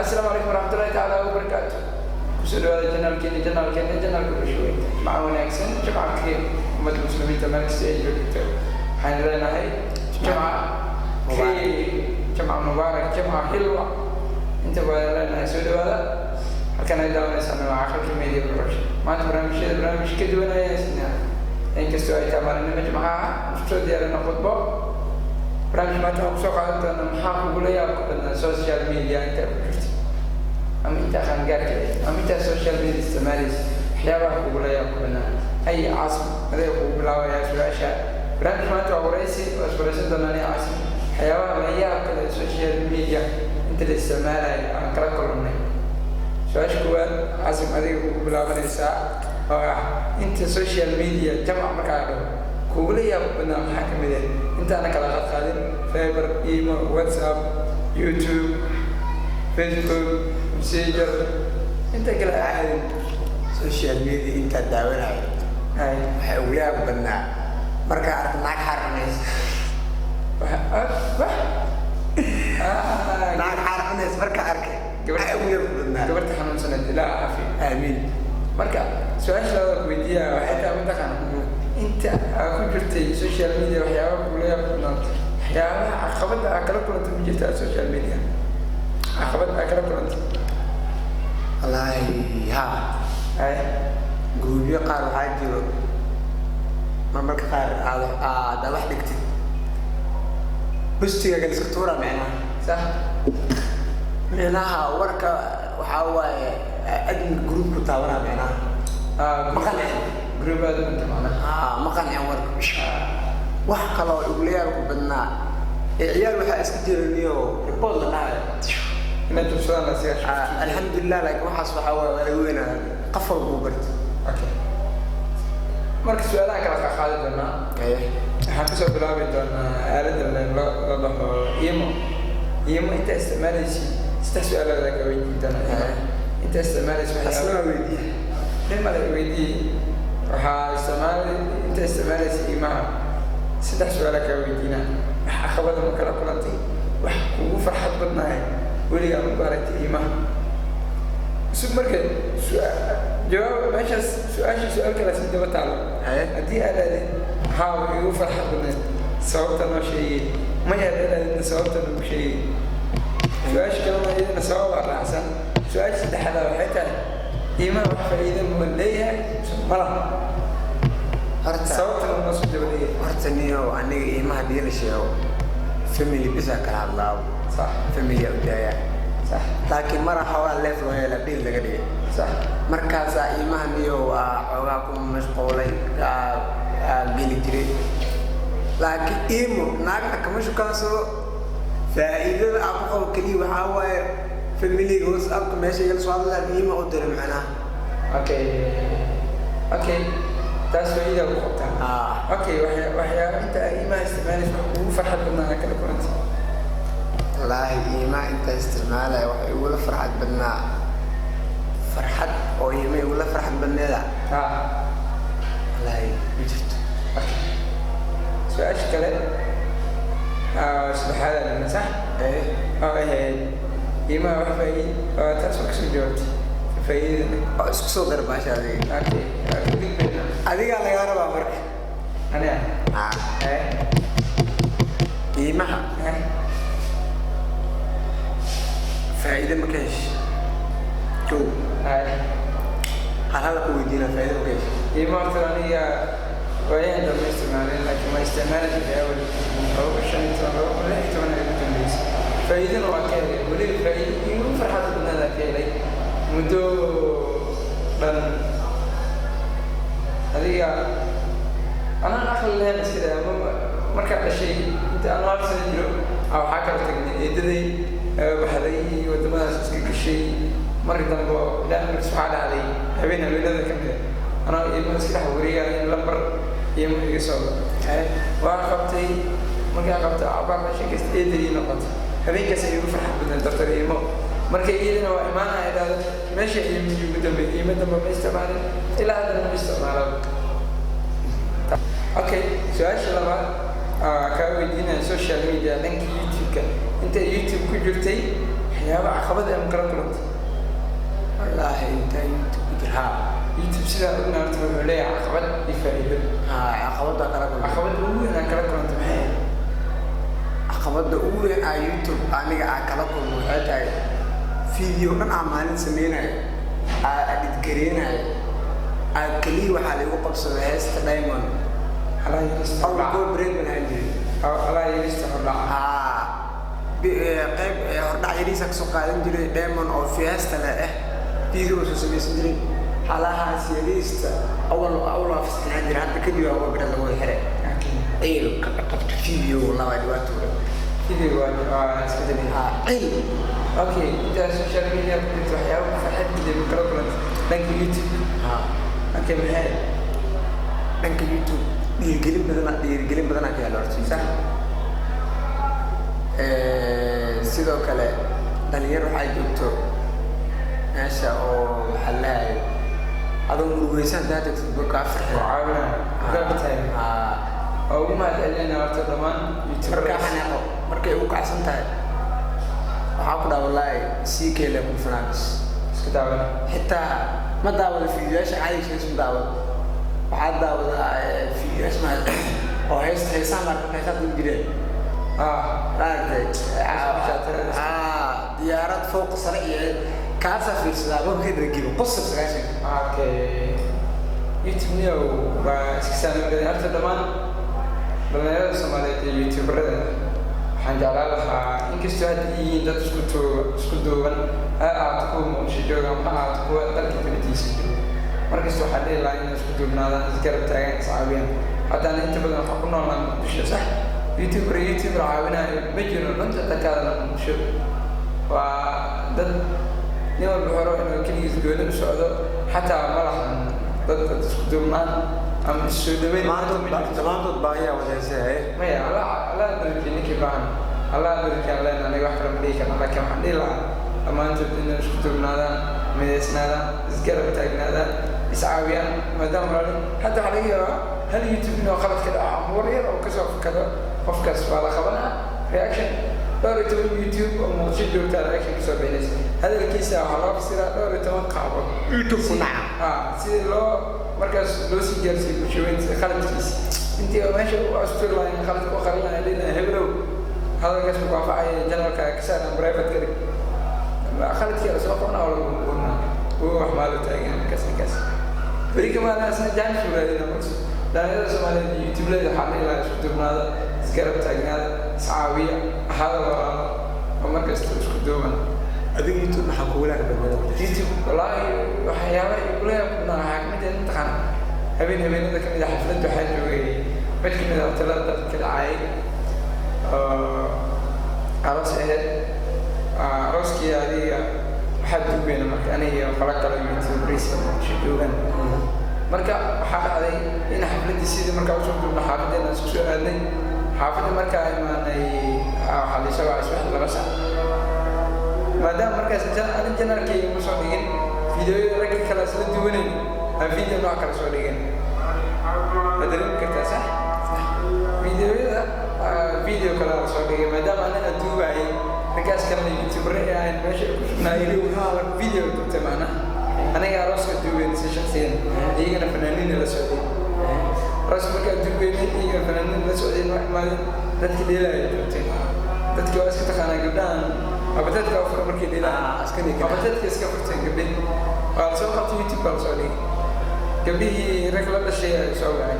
السلام عليكم ورحمة الله تعالى وبركاته. كسر هذا جنرال كين كل شوي معاون أكسن جماعة كريم أمة المسلمين تمارس سيجوا كتير حين لنا هاي جماعة كريم جماعة مبارك جماعة حلوة أنت ولا لنا سود هذا كان يداوم يسمع مع آخر كمية بالرش ما برامج كده ولا يسمع إنك استوى كمان جماعة مستوى ديالنا خطبة برامج ما تهم سوق على أن محاكم ولا يأكل السوشيال ميديا أنت بتشتي أميتا خان قارك أميتا السوشيال ميديا استمارس حياة ولا يأكل أي عاصم هذا يقول بلا ويا شو أشياء برامج ما تهم رئيسي وأسبرسين دوناني عاصم حياة ولا يأكل السوشيال ميديا أنت الاستمارة عن كلا كلنا شو أشكوان عاصم هذا يقول بلا ويا ساعة أنت السوشيال ميديا جمع مكانه كوليا بنا محاكم ذي أنت أنا كلا خالد فايبر إيمو واتساب يوتيوب فيسبوك مسيجر أنت كلا عادي سوشيال ميديا أنت داورها هاي حولها بنا مركا عرف معك حرميس معك حرميس مركا عركي حولها بنا قبلت حنون سنة لا عافية آمين مركا سؤال لو ويديا وحتى أنت كان أنت كنت السوشيال ميديا وحياة كلها بنات حياة عقبت أكلك ولا تمجيت السوشيال ميديا عقبت أكلك ولا والله ها هاي جروبي قارو حاجة ما مرك قار هذا واحد كتير بس تيجي جالس كتورة معنا صح معناها وركة وحاول أدم جروب كتاورة معنا مقنع جروب هذا أنت معنا مقنع ورك wax kale oo igliyar ku badnaa ciyaar waxa iska jiraniyo report la dhahay inaad tusaan la siyaa alxamdulillah laakiin waxaas waxa waa weyn qof walba bartay okay marka su'aalaha kala qaadi doona waxaan kusoo bilaabi doonaa aaladda la dhaho imo inta isticmaalaysi su'aalaha ka weydiin doona inta isticmaalaysi waxaa weydiin lima la weydiin waxaa inta isticmaalaysi imaha saddex su'aalo ka weydiina waxa qabada ma kala kulantay wax ugu farxad badnaay weliga ma baratay imaha soo marka jawaab meeshaas su'aal kale si daba taalo haddii aad aadin maxaa ugu farxad badnayd sababta noo sheegay ma yaadeen sababta noo sheegay su'aasha kalena iyadana sabab raacsan su'aasha saddexaad waxay tahay imaha wax faa'iido ma leeyahay malaha sababta ma soo jawaabay horta niyo aniga iimaha dhiilasheeyo family bisa kala hadlaaw صح family udaya صح laakiin mara xawaa leef loo yeela dhiil laga dhigay صح markaas iimaha niyo xogaa ku mashquulay geli jiray laakiin iimo naagta kama shukaaso faa'iidada aan ku qabo kaliya waxaa waaye family WhatsApp meesha iga soo hadlaa iimo u diray macnaha okay تسوية وقتها. أوكي وحيا أنت إيما استعمالك وفرحت بدنا كل كنت. والله إيما أنت استعماله ويقول فرحت بدنا فرحت أو إيما يقول فرحت بدنا لا. والله وجدت. سؤال كذا. سبحان الله صح؟ إيه. إيه. إيما وحفايد تسوق سجوت. فايد. اسكسو درباش هذه. أوكي. أديك على جارة بامرك. أنا. إيمها. فائدة مكاش. شو. هذا هو يدينا فائدة مكاش. إيمها ترانية وين دم استعمالين لكن ما استعمالك في أول أو عشان تروح ولا يتمنى يتمنى فائدة وكيل ولي فائدة يمكن فرحة بدنا ذاك لي مدو بن هذه أنا أخلي لها بس كده مركب شيء أنت أنا أرسل له أو حاجة تقني إدري بحري ودماغ سكك شيء مرة دم لا سبحان علي حبينا بينا ذا كم أنا يوم مسكت حورية لمبر يوم يسوع وأخذتي مركب أخذت أربع شيء كست إدري نقط هذين كسي يوفر حبنا الدكتور يمو مركب إيدنا وإيماننا إذا ماشي يمدم يمدم ما يستعمل إلى هذا ما يستعمل أوكي سؤال شلون كاوي دينا السوشيال ميديا لينك يوتيوب أنت يوتيوب كجرتي waxyaaba caqabad ama kala kulanta wallaahi inta youtube jirhaa youtube sidaa ogna horta wuxuu leeyahay caqabad iyo faa'iido caqabada kala kulanta caqabada ugu weyn aan kala kulanta maxay caqabada ugu weyn aa youtube aniga aan kala kulmo waxay tahay video dhan aan maalin sameynayo aa editgareynayo aa keliya waxaa laigu qabsada heesta diamond qayb hordhac yariisa kasoo qaadan jiray diamond oo fiesta leh video soo samaysan jiray halahaas yariista awlaa fasaxnaan jira hadda kadib waa gabadha lagu xiray cil qabta video laba dhibaato video waa iska dabiici cil okay inta social media ku jirto waxyaabo farxad geliya kala kulanta dhanka youtube okay maxay dhanka youtube dhiirigelin badan ka helo horta sax sidoo kale dhalinyaro waxay joogto meesha oo maxaa lahayo adoo murugeysan haddaa tagtid boka farxi oo ugu mahadcelinayna horta dhammaan markaa xanaaqo markay ugu kacsan tahay waxaa ku dhaha wallaahi sii keela ku fanaanus iska daawan xitaa ma daawado fiidiyaasha caadigiisa ma daawado waxaa daawada fiidiyaasha oo heesaha marka heesaha ku jireen diyaarad fooq sare iyo kaasa fiirsadaa wabkeed ragibo qosab sagaashan youtube niyow waa iska saamayn horta dhammaan dhalinyarada soomaaliyeed iyo youtuberada waxaan jeclaan lahaa inkastoo hadda yihiin dad isku duuban ha ahaato kuwa muqdisho jooga ama ha ahaato kuwa dalka dibadiisa jooga markasta waxaa dhihi lahaa inay isku duubnaadaan isgarab taagaan iscaawiyaan haddana inta badan waxaa ku noolnaa muqdisho sax youtuber caawinayo ma jiro runta dadkaadana muqdisho waa dad nin walba horo inuu keligiis gooni u socdo xataa ma lahan dad isku duubnaan ama isoo dhaweyn dhammaantood baahiyaa wadaysahay maya allah darki ninkii baahan allah darki aan leenahay aniga wax kale ma dhihi karna laakiin waxaan dhihi lahaa dhammaantood inay isku duubnaadaan midaysnaadaan isgarab taagnaadaan iscaawiyaan maadaama walaali hadda waxaa laga yaabaa hal youtube inuu qalad ka dhaco ama war yar oo kasoo fakado qofkaas waa la qabanaa reaction dhowr iyo toban youtube oo muqdisho joogtaa reaction kasoo bixinaysa hadalkiisa waxaa loo fasiraa dhowr iyo toban qaabod youtube ku naca sidii loo markaas loo sii gaarsiiyo bulshaweynta qaladkiisa intii meesha u asturi lahayn qaladka u qarin lahayn leedahay heblow hadalkaas ku waafacaya janalka kasaaran private ka dhig qaladkii la soo qabnaa oo lagu muqurnaa uu wax maalo taagan markaas beri kamaanaasna jaanis walaadina markaas dhalinyarada soomaaliyeed iyo youtubeleda waxaa dhihi lahaa isku duubnaada isgarab taagnaada iscaawiya ahaada walaalo oo markasta isku duuban adiga youtube maxaa kugu laga badnada youtube wallaahi waxyaaba igula yaabnaa waxaa kamid ah intaqaan habeenada kamid ah xafladda waxaa joogay mid kamid ah hotelada dadka ka dhacayay oo aroos aheyd arooskii adiga waxaa duubeyna marka aniga qolo kale youtuberisa joogan marka waxaa dhacday in xafladdii sidii markaa usoo duubna xaafadeena isku soo aadnay xaafadda markaa imaanay waxaa la isagoo iswax laba sac maadaama markaas ani janaalkayga ma soo dhigin fideoyada ragga kale isla duwanayn aan video nooc kale soo dhigin ma dareemi kartaa sax fideoyada video kale la soo dhigay maadaama anaga duubaayay raggaas kalena youtubere ee ahayn meesha ku shugnaayay video dubta macnaha aniga arooska duubeyn si shaksiyan iyagana fanaaniina la socday aroos markaa duubeynay iyagana fanaaniina la socday ma imaadin dadka dheelaya joogtay dadka waa iska taqaanaa gabdhahan abadadka oo fura markii dheelaya abadadka iska furteen gabdhihi waa la soo qabtay youtube baa la soo dhigay gabdhihii rag la dhashay ay soo wacay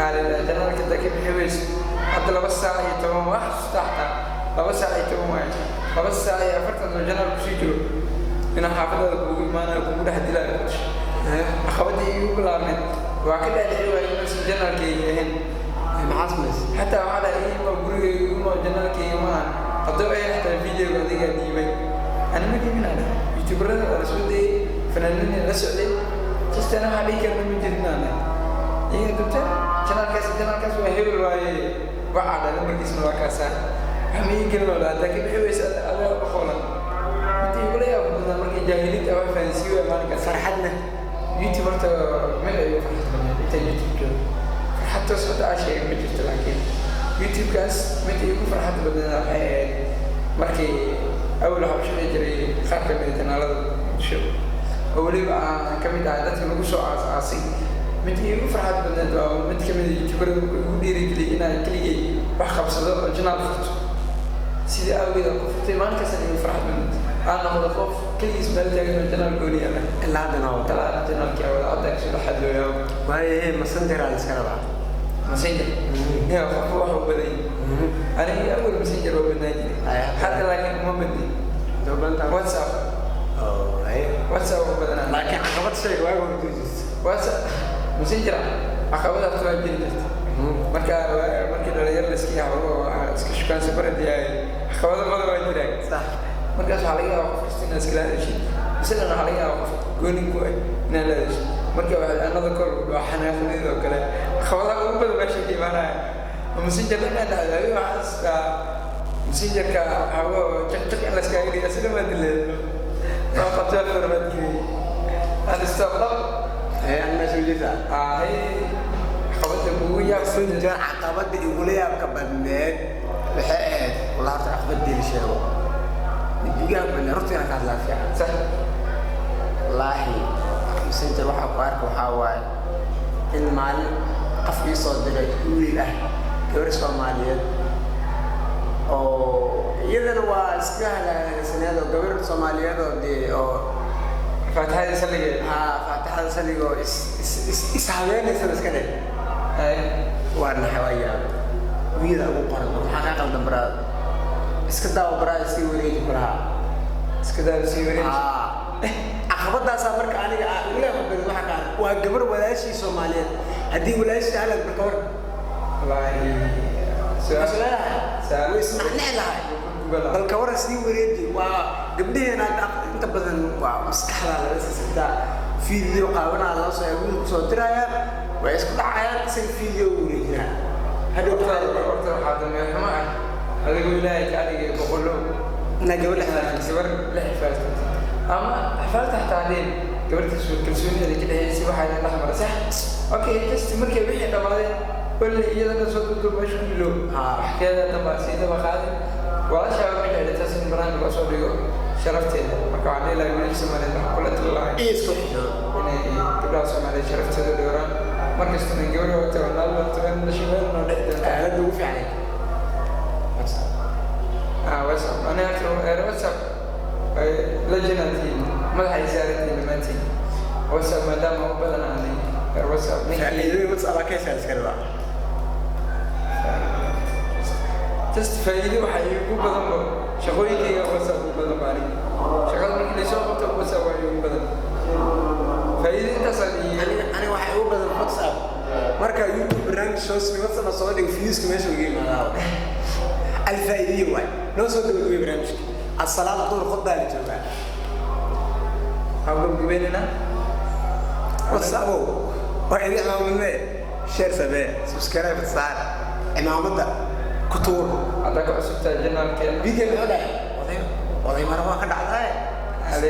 aalila janaalka daka bixi weyso hadda 2 saac iyo 10 wax xataa 2 saac iyo 10 waaye 2 saac iyo 40 janaal kusii jiro inaa xaafadada kugu imaanayo kugu dhex dilaayo caqabadii igu bilaabneed waa ka dhaadhici waaye inaysan janaalkayga ahayn maxaa samays xataa waxaa dhahay ima gurigayga ima janaalkayga maahan haddaba ay xataa videoga adigaa dhiibay ani ma dhiibinaa youtuberada waa la soo dayay fanaaniina la socday kastana waxaa dhihi karna ma jirnaana iyaga dubta janaalkaas waa hebel waaye waxaa dhala markiisna waa kaasaa waxa ma ii gelin wala haddaa ka bixi weysa adaa u qoolan inta igula yaaba badan markii jaahiliinta wax fahansiiyo waa maalinkaas farxadna youtube horta meel ay ugu farxad badneed inta youtube joogo farxad toos hadda aa sheegay ma jirto laakiin youtubekaas mid igu farxad badneed waxay ahayd markii awal أول حب شيء يجري خارج من الجنالة شو أولي بقى كم يدعي لو شو عصي متى يفرح بالندوة أو متى كم يجبر يدير كلي إنا كلي بحق بصدق الجنال فرت سيدي أوي ذا كفت ما نكسر يفرح بالند أنا هذا خوف كل اسم الجنال قولي أنا اللي عندنا هو طلع الجنال كأول عندك شو لحد له يوم وهي مسنجر على السكرة مسنجر يا خفوا حب بدين أنا هي أول مسنجر وبنادي حتى لكن ما بدي واتساب واتساب بدنا لكن عقبت شيء وايد وجوز واتساب مسنجر عقبت أكثر من جديد marka dhalinyarada iska yaabo iska shukaan safaradiyaay xawada qodobaa waa jiraan صح markaas waxaa laga yaabaa qof kasta inaad iskala hadashid isagana waxaa laga yaabaa qof goonin ku inaad la hadashid marka waxaa anada kor waa xanaaqadeed oo kale xawadaha ugu badan meesha ka imaanaya messengerka inaad dhacdaayo waxaa iska messengerka hawo jaqjaq in la iskaga dhiga sida maa dileed waa qabtaa farmadkii aan istaqdab أنا مسؤوليتها qabada ugu yaabsan messenger caqabada igula yaabka badneed waxay ahayd walaal caqabada la sheego digaag bana runtii ka hadlaa fiican sax wallaahi messenger waxa ku arka waxa waaye in maalin qof ii soo diray wiil ah gabar Soomaaliyeed oo iyadana waa iska halaasanado gabar Soomaaliyeed oo faataxada saliga faataxada saliga is haweenaysa iska dhig وانا حوايا ويدا ابو قرن waxaa ka qaldan baraad iska daaw baraad si wareeg baraha iska daaw si wareeg aqabadaas marka aniga ila xubin waxa ka waa gabar walaashii Soomaaliyeed hadii walaashii halad marka war wallahi su'aalaha way ismacnaa bal ka war si wareeg waa gabdheena inta badan waa maskaxda la isticmaala video qaabana la soo diraya ويسكت عيال سن فيديو ورينا هذا وقت هذا ما يحمى هذا يقول لا يعني بقول له أنا قبل إحنا صور لا حفلت أما حفلت تحت عليه قبل تسوي كل سوي اللي كده هي سوى حاجة الأحمر صح أوكي تستمر كيف إحنا بعدين ولا إذا أنا صوت كل ما شو له حكاية تبع سيدة بخادم ولا شباب من اللي تسمع بران الأصول يقول شرفتنا مكاني لا يقول سمعنا كل الله إيه سكوت إني قبل سمعنا شرفتنا دوران markas tan gabadha wata walaal taban shibaan oo dhexda aalada ugu fiican WhatsApp ana WhatsApp la jinaati madaxa isaartii maanta WhatsApp madama oo badan aan WhatsApp ninkii WhatsApp ka shaqeyn iskala test faa'iido waxa ugu badan shaqooyinkayga WhatsApp ugu badan bari shaqada markii la soo qabto WhatsApp waa ugu badan faa'iido intaas أنا واحد هو بدل واتساب مركا يوتيوب برنامج شو اسمه واتساب صوري وفيوز كمان شو يجي معاه الفائدة واحد لو صوري ويجي برنامج الصلاة طول خد بالك جماعة هقول قبلنا واتساب واحد يعمل منه شير سبعة سبسكرايب صار أنا عملت كتور هذاك أسبت الجنة كده فيديو الأولى وضي مرة واحد على هذا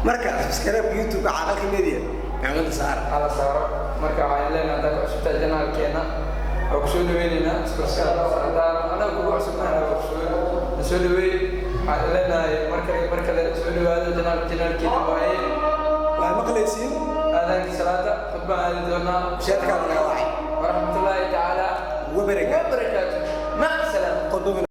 marka subscribe YouTube caalka media aan saar ala saaro marka waxaan leenahay dadka cusubta janaalkeena oo ku soo dhaweynayna subscribe ana ku cusubnaana oo soo dhaweey waxaan leenahay marka la soo dhawaado janaalkeena waa maqlaysiin هذا صلاة خطبة هذه الدورنا شكرا لك ورحمة الله تعالى وبركاته